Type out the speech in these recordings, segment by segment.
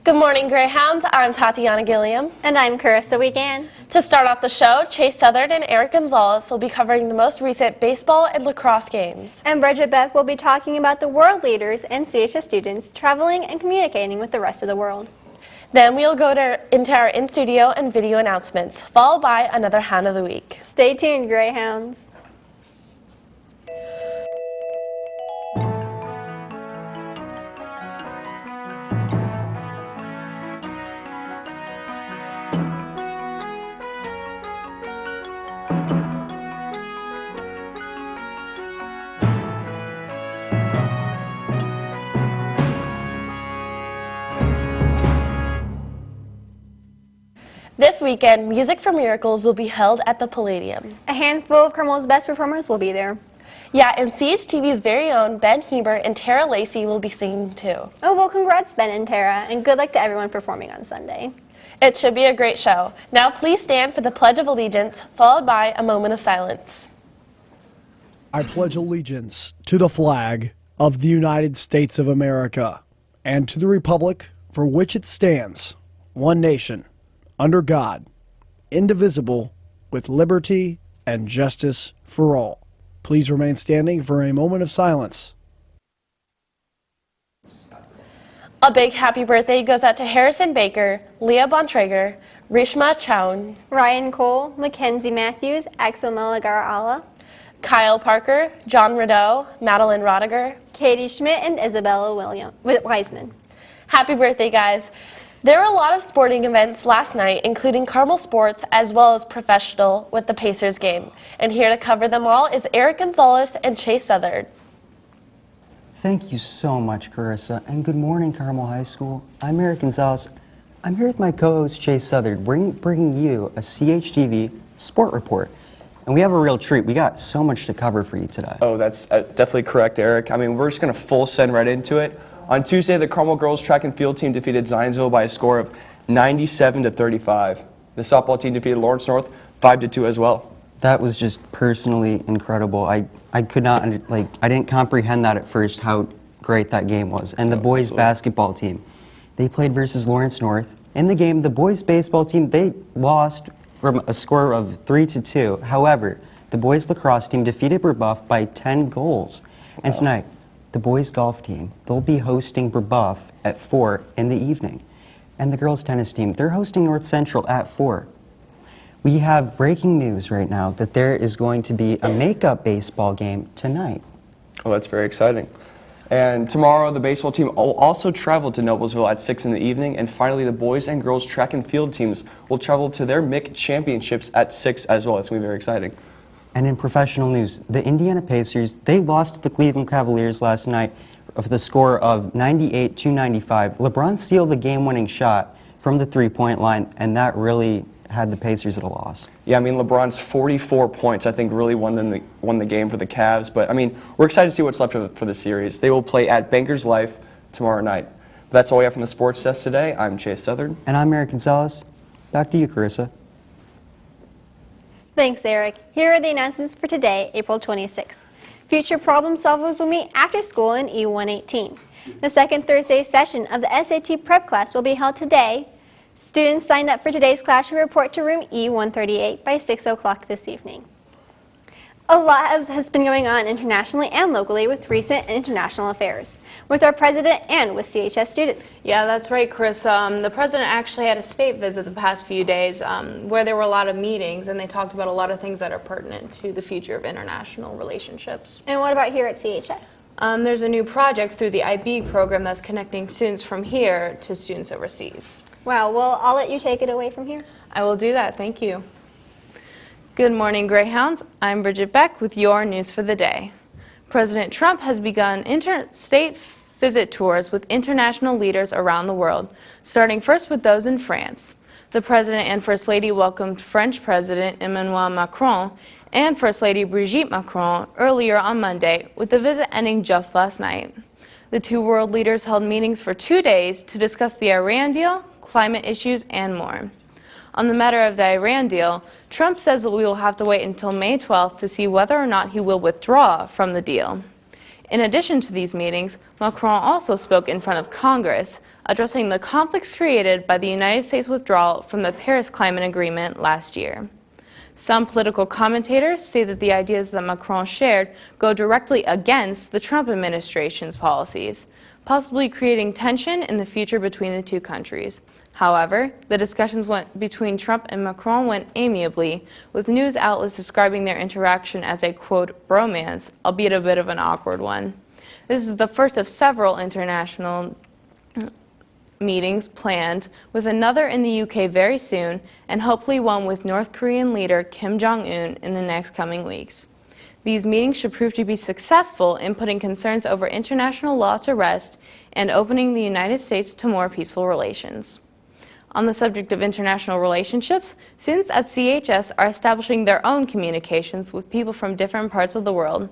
Good morning, Greyhounds. I'm Tatiana Gilliam. And I'm Carissa Wiegand. To start off the show, Chase Southard and Eric Gonzalez will be covering the most recent baseball and lacrosse games. And Bridget Beck will be talking about the world leaders and CHS students traveling and communicating with the rest of the world. Then we'll go into our in-studio and video announcements, followed by another Hound of the Week. Stay tuned, Greyhounds. This weekend, Music for Miracles will be held at the Palladium. A handful of Carmel's best performers will be there. Yeah, and CHTV's very own Ben Hebert and Tara Lacey will be singing too. Oh, well, congrats, Ben and Tara, and good luck to everyone performing on Sunday. It should be a great show. Now please stand for the Pledge of Allegiance, followed by a moment of silence. I pledge allegiance to the flag of the United States of America and to the republic for which it stands, one nation, under God, indivisible, with liberty and justice for all. Please remain standing for a moment of silence. A big happy birthday goes out to Harrison Baker, Leah Bontrager, Rishma Chown, Ryan Cole, Mackenzie Matthews, Axel Melagara-Ala, Kyle Parker, John Rideau, Madeline Rodiger, Katie Schmidt, and Isabella Wiseman. Happy birthday, guys. There were a lot of sporting events last night, including Carmel Sports as well as professional with the Pacers game. And here to cover them all is Eric Gonzalez and Chase Southard. Thank you so much, Carissa, and good morning, Carmel High School. I'm Eric Gonzalez. I'm here with my co-host, Chase Southard, bringing you a CHTV Sport Report. And we have a real treat. We got so much to cover for you today. Oh, that's definitely correct, Eric. I mean, we're just going to full send right into it. On Tuesday, the Carmel girls track and field team defeated Zionsville by a score of 97-35. The softball team defeated Lawrence North 5-2 as well. That was just personally incredible. I could not, I didn't comprehend that at first, how great that game was. And the boys basketball team, they played versus Lawrence North. In the game, the boys baseball team, they lost from a score of 3-2. However, the boys lacrosse team defeated Brebeuf by 10 goals. And tonight, the boys golf team, they'll be hosting Brebeuf at 4 in the evening. And the girls tennis team, they're hosting North Central at 4. We have breaking news right now that there is going to be a makeup baseball game tonight. Oh, that's very exciting. And tomorrow, the baseball team will also travel to Noblesville at 6 in the evening. And finally, the boys and girls track and field teams will travel to their MIC championships at 6 as well. It's going to be very exciting. And in professional news, the Indiana Pacers, they lost to the Cleveland Cavaliers last night with the score of 98-95. LeBron sealed the game-winning shot from the three-point line, and that really had the Pacers at a loss. Yeah, I mean, LeBron's 44 points, I think, really won the game for the Cavs. But, I mean, we're excited to see what's left for the series. They will play at Bankers Life tomorrow night. But that's all we have from the sports desk today. I'm Chase Southard. And I'm Eric Gonzalez. Back to you, Carissa. Thanks, Eric. Here are the announcements for today, April 26th. Future problem solvers will meet after school in E118. The second Thursday session of the SAT prep class will be held today. Students signed up for today's class should report to room E138 by 6 o'clock this evening. A lot has been going on internationally and locally with recent international affairs, with our president and with CHS students. Yeah, that's right, Chris. The president actually had a state visit the past few days where there were a lot of meetings, and they talked about a lot of things that are pertinent to the future of international relationships. And what about here at CHS? There's a new project through the IB program that's connecting students from here to students overseas. Wow, well, I'll let you take it away from here. I will do that. Thank you. Good morning, Greyhounds. I'm Bridget Beck with your news for the day. President Trump has begun interstate visit tours with international leaders around the world, starting first with those in France. The President and First Lady welcomed French President Emmanuel Macron and First Lady Brigitte Macron earlier on Monday, with the visit ending just last night. The two world leaders held meetings for 2 days to discuss the Iran deal, climate issues, and more. On the matter of the Iran deal, Trump says that we will have to wait until May 12th to see whether or not he will withdraw from the deal. In addition to these meetings, Macron also spoke in front of Congress addressing the conflicts created by the United States withdrawal from the Paris Climate Agreement last year. Some political commentators say that the ideas that Macron shared go directly against the Trump administration's policies, possibly creating tension in the future between the two countries. However, the discussions between Trump and Macron went amiably, with news outlets describing their interaction as a, quote, bromance, albeit a bit of an awkward one. This is the first of several international meetings planned, with another in the UK very soon, and hopefully one with North Korean leader Kim Jong-un in the next coming weeks. These meetings should prove to be successful in putting concerns over international law to rest and opening the United States to more peaceful relations. On the subject of international relationships, students at CHS are establishing their own communications with people from different parts of the world.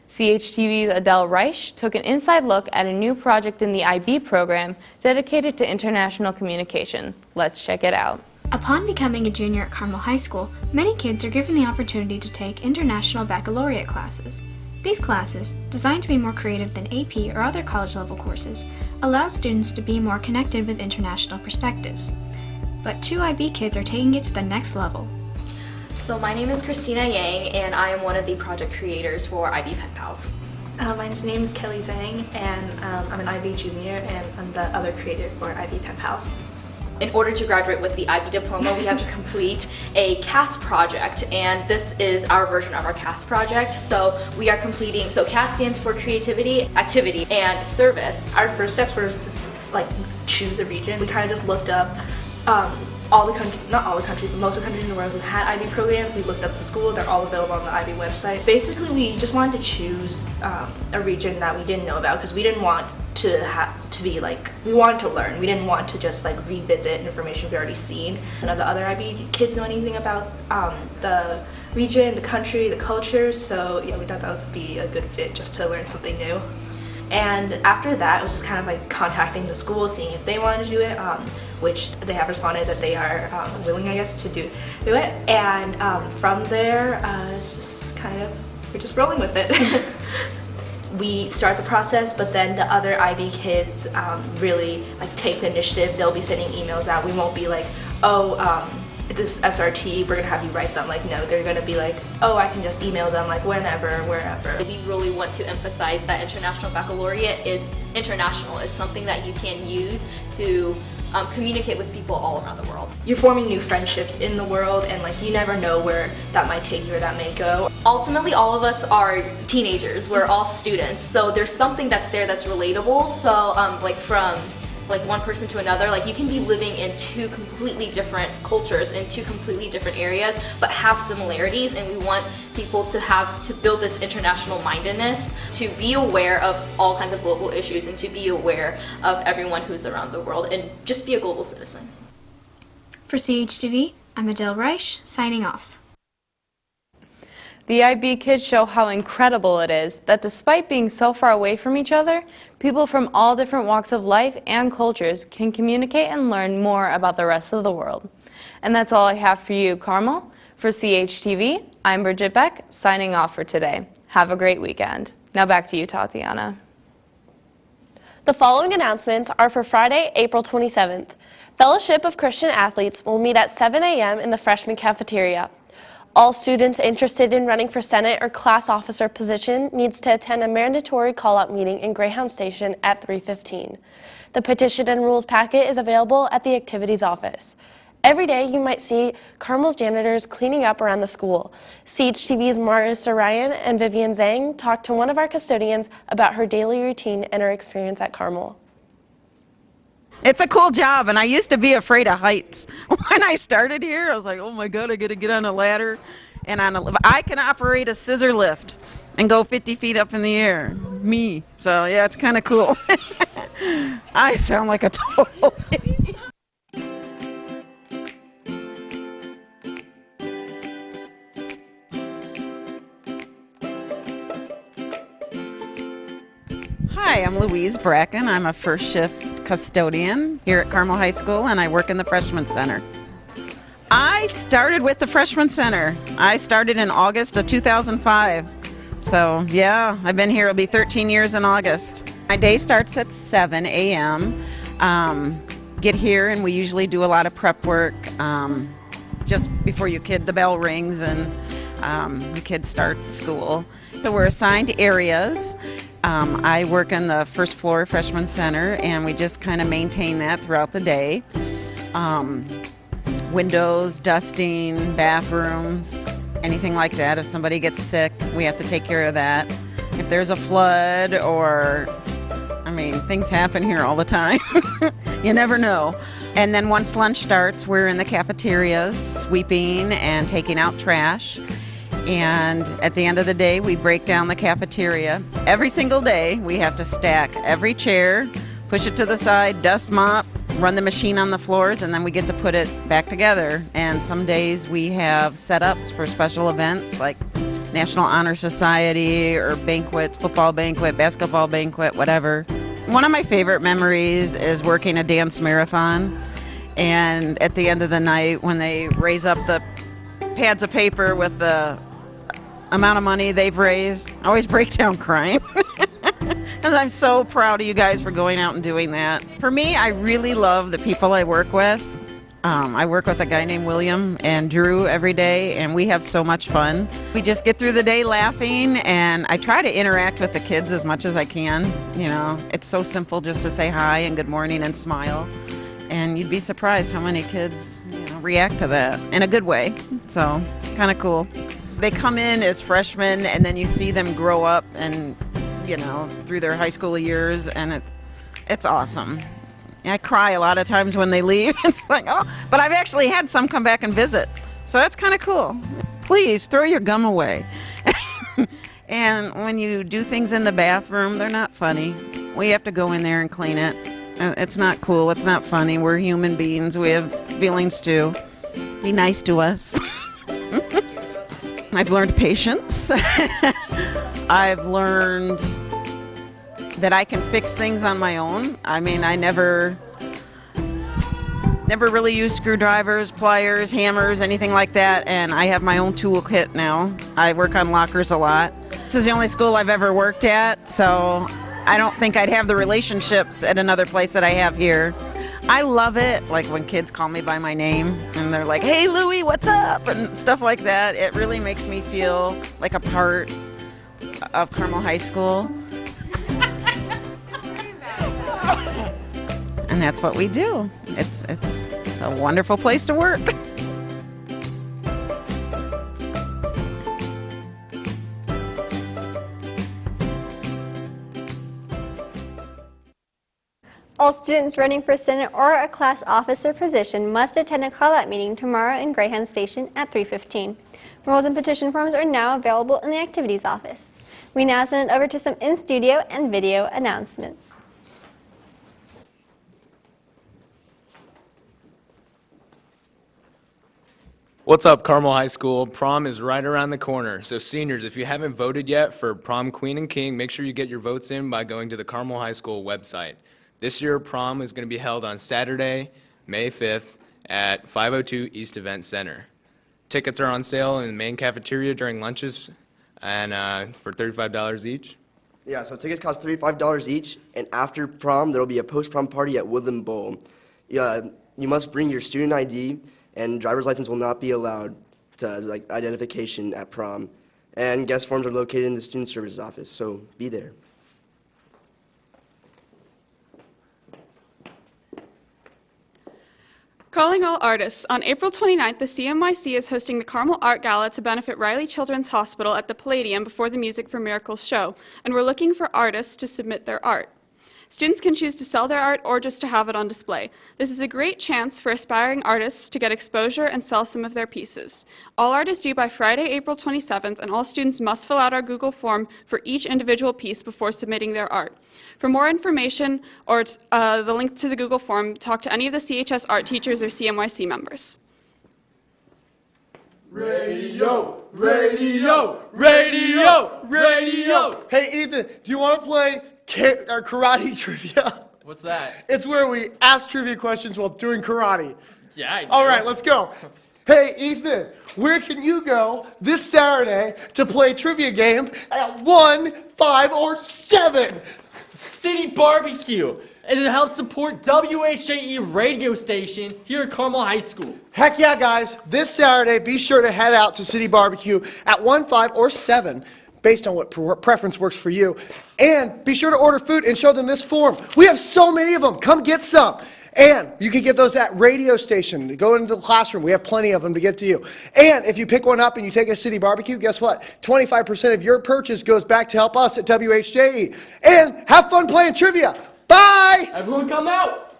CHTV's Adele Reich took an inside look at a new project in the IB program dedicated to international communication. Let's check it out. Upon becoming a junior at Carmel High School, many kids are given the opportunity to take International Baccalaureate classes. These classes, designed to be more creative than AP or other college-level courses, allow students to be more connected with international perspectives. But 2 IB kids are taking it to the next level. So my name is Christina Yang, and I am one of the project creators for IB Pen Pals. My name is Kelly Zhang, and I'm an IB junior, and I'm the other creator for IB Pen Pals. In order to graduate with the IB diploma, we have to complete a CAS project, and this is our version of our CAS project. So we are completing, so CAS stands for creativity, activity, and service. Our first steps were to choose a region. We kind of just looked up all the countries, not all the countries, but most of the countries in the world who had IB programs. We looked up the school, they're all available on the IB website. Basically, we just wanted to choose a region that we didn't know about, because we didn't want we wanted to learn. We didn't want to just revisit information we've already seen. None of the other IB kids know anything about the region, the country, the culture, so yeah, we thought that would be a good fit just to learn something new. And after that, it was just kind of contacting the school, seeing if they wanted to do it, which they have responded that they are willing, I guess, to do it. And from there, it's just we're just rolling with it. We start the process, but then the other IB kids really take the initiative. They'll be sending emails out. We won't be this SRT, we're gonna have you write them. No, they're gonna be oh, I can just email them whenever, wherever. We really want to emphasize that International Baccalaureate is international. It's something that you can use to communicate with people all around the world. You're forming new friendships in the world, and you never know where that might take you or that may go. Ultimately, all of us are teenagers. We're all students, so there's something that's there that's relatable. So from one person to another, you can be living in 2 completely different cultures in 2 completely different areas, but have similarities, and we want people to build this international mindedness, to be aware of all kinds of global issues, and to be aware of everyone who's around the world, and just be a global citizen. For CHTV, I'm Adele Reich, signing off. The IB kids show how incredible it is that despite being so far away from each other, people from all different walks of life and cultures can communicate and learn more about the rest of the world. And that's all I have for you, Carmel. For CHTV, I'm Bridget Beck, signing off for today. Have a great weekend. Now back to you, Tatiana. The following announcements are for Friday, April 27th. Fellowship of Christian Athletes will meet at 7 a.m. in the freshman cafeteria. All students interested in running for Senate or class officer position needs to attend a mandatory call-out meeting in Greyhound Station at 3:15. The petition and rules packet is available at the activities office. Every day you might see Carmel's janitors cleaning up around the school. CHTV's Marissa Ryan and Vivian Zhang talked to one of our custodians about her daily routine and her experience at Carmel. It's a cool job, and I used to be afraid of heights. When I started here, I was like, oh my God, I gotta get on a ladder. And I can operate a scissor lift and go 50 feet up in the air. Me. So yeah, it's kind of cool. I sound like a total idiot. Hi, I'm Louise Bracken. I'm a first shift custodian here at Carmel High School, and I work in the Freshman Center. I started with the Freshman Center. I started in August of 2005. So yeah, I've been here, it'll be 13 years in August. My day starts at 7 a.m. Get here, and we usually do a lot of prep work just before the bell rings and the kids start school. So we're assigned areas. I work on the first floor freshman center, and we just kind of maintain that throughout the day. Windows, dusting, bathrooms, anything like that. If somebody gets sick, we have to take care of that. If there's a flood things happen here all the time. You never know. And then once lunch starts, we're in the cafeterias sweeping and taking out trash. And at the end of the day, we break down the cafeteria. Every single day, we have to stack every chair, push it to the side, dust mop, run the machine on the floors, and then we get to put it back together. And some days we have setups for special events like National Honor Society or banquets, football banquet, basketball banquet, whatever. One of my favorite memories is working a dance marathon. And at the end of the night, when they raise up the pads of paper with the amount of money they've raised, I always break down crying. And I'm so proud of you guys for going out and doing that. For me, I really love the people I work with. I work with a guy named William and Drew every day, and we have so much fun. We just get through the day laughing, and I try to interact with the kids as much as I can. You know, it's so simple just to say hi and good morning and smile. And you'd be surprised how many kids react to that in a good way. So, kind of cool. They come in as freshmen, and then you see them grow up and, through their high school years, and it's awesome. I cry a lot of times when they leave. It's like, oh, but I've actually had some come back and visit. So that's kind of cool. Please throw your gum away. And when you do things in the bathroom, they're not funny. We have to go in there and clean it. It's not cool. It's not funny. We're human beings. We have feelings too. Be nice to us. I've learned patience. I've learned that I can fix things on my own. I never really used screwdrivers, pliers, hammers, anything like that, and I have my own toolkit now. I work on lockers a lot. This is the only school I've ever worked at, so I don't think I'd have the relationships at another place that I have here. I love it, like when kids call me by my name and they're like, "Hey Louie, what's up?" and stuff like that. It really makes me feel like a part of Carmel High School. And that's what we do. It's a wonderful place to work. All students running for Senate or a class officer position must attend a call-out meeting tomorrow in Greyhound Station at 3:15. Rules and petition forms are now available in the activities office. We now send it over to some in-studio and video announcements. What's up, Carmel High School? Prom is right around the corner. So seniors, if you haven't voted yet for Prom Queen and King, make sure you get your votes in by going to the Carmel High School website. This year, prom is going to be held on Saturday, May 5th at 502 East Event Center. Tickets are on sale in the main cafeteria during lunches and for $35 each. Yeah, so tickets cost $35 each, and after prom, there will be a post-prom party at Woodland Bowl. You must bring your student ID, and driver's license will not be allowed to identification at prom. And guest forms are located in the student services office, so be there. Calling all artists. On April 29th, the CMYC is hosting the Carmel Art Gala to benefit Riley Children's Hospital at the Palladium before the Music for Miracles show, and we're looking for artists to submit their art. Students can choose to sell their art or just to have it on display. This is a great chance for aspiring artists to get exposure and sell some of their pieces. All art is due by Friday, April 27th, and all students must fill out our Google form for each individual piece before submitting their art. For more information or the link to the Google form, talk to any of the CHS art teachers or CMYC members. Radio, radio, radio, radio. Hey, Ethan, do you want to play karate trivia? What's that? It's where we ask trivia questions while doing karate. Yeah, I do. All right, let's go. Hey, Ethan, where can you go this Saturday to play a trivia game at 1 5, or 7. City Barbecue, and it helps support WHJE radio station here at Carmel High School. Heck yeah, guys. This Saturday, be sure to head out to City Barbecue at 1, 5, or 7, based on what preference works for you. And be sure to order food and show them this form. We have so many of them. Come get some. And you can get those at radio station. Go into the classroom. We have plenty of them to get to you. And if you pick one up and you take it to City Barbecue, guess what? 25% of your purchase goes back to help us at WHJE. And have fun playing trivia. Bye! Everyone come out!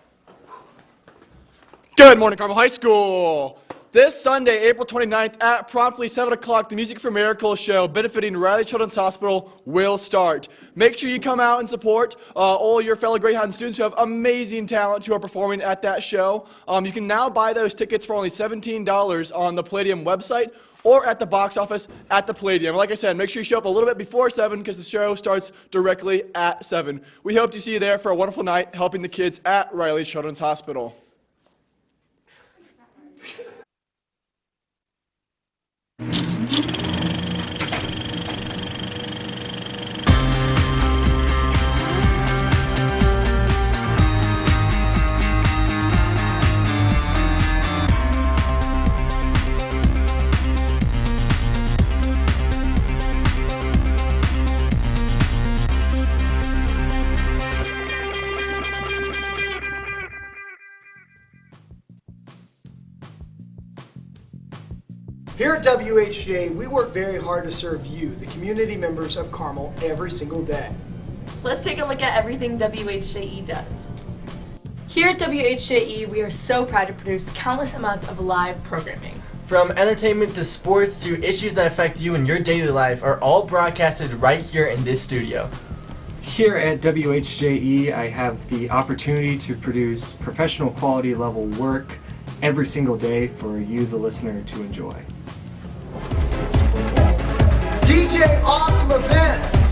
Good morning, Carmel High School. This Sunday, April 29th, at promptly 7 o'clock, the Music for Miracles show benefiting Riley Children's Hospital will start. Make sure you come out and support all your fellow Greyhound students who have amazing talent who are performing at that show. You can now buy those tickets for only $17 on the Palladium website or at the box office at the Palladium. Like I said, make sure you show up a little bit before 7 because the show starts directly at 7. We hope to see you there for a wonderful night helping the kids at Riley Children's Hospital. Here at WHJ, we work very hard to serve you, the community members of Carmel, every single day. Let's take a look at everything WHJE does. Here at WHJE, we are so proud to produce countless amounts of live programming. From entertainment to sports to issues that affect you in your daily life are all broadcasted right here in this studio. Here at WHJE, I have the opportunity to produce professional quality level work every single day for you, the listener, to enjoy. DJ Awesome Events.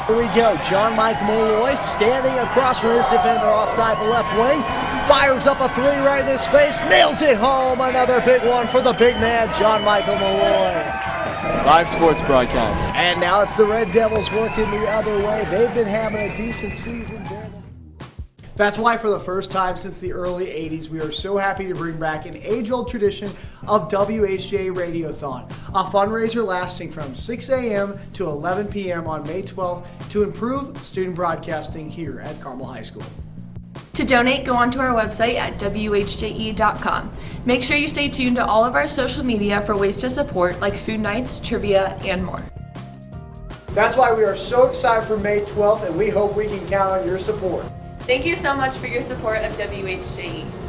Here we go. John Mike Malloy standing across from his defender offside the left wing. Fires up a 3 right in his face. Nails it home. Another big one for the big man, John Michael Malloy. Live sports broadcast. And now it's the Red Devils working the other way. They've been having a decent season. That's why for the first time since the early 80s, we are so happy to bring back an age-old tradition of WHJ Radiothon, a fundraiser lasting from 6 a.m. to 11 p.m. on May 12th to improve student broadcasting here at Carmel High School. To donate, go onto our website at WHJE.com. Make sure you stay tuned to all of our social media for ways to support, like food nights, trivia, and more. That's why we are so excited for May 12th, and we hope we can count on your support. Thank you so much for your support of WHJE.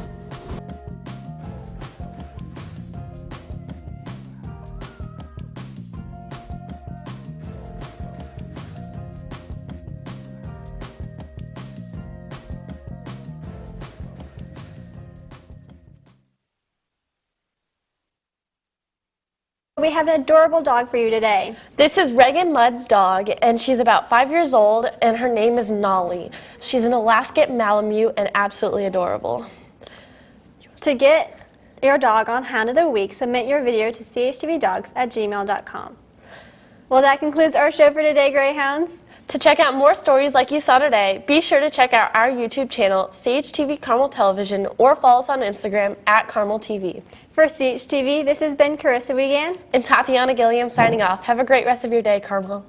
We have an adorable dog for you today. This is Reagan Mudd's dog, and she's about 5 years old, and her name is Nolly. She's an Alaskan Malamute and absolutely adorable. To get your dog on Hound of the Week, submit your video to chtvdogs@gmail.com. Well, that concludes our show for today, Greyhounds. To check out more stories like you saw today, be sure to check out our YouTube channel, CHTV Carmel Television, or follow us on Instagram at Carmel TV. For CHTV, this has been Carissa Wiegand and Tatiana Gilliam signing off. Have a great rest of your day, Carmel.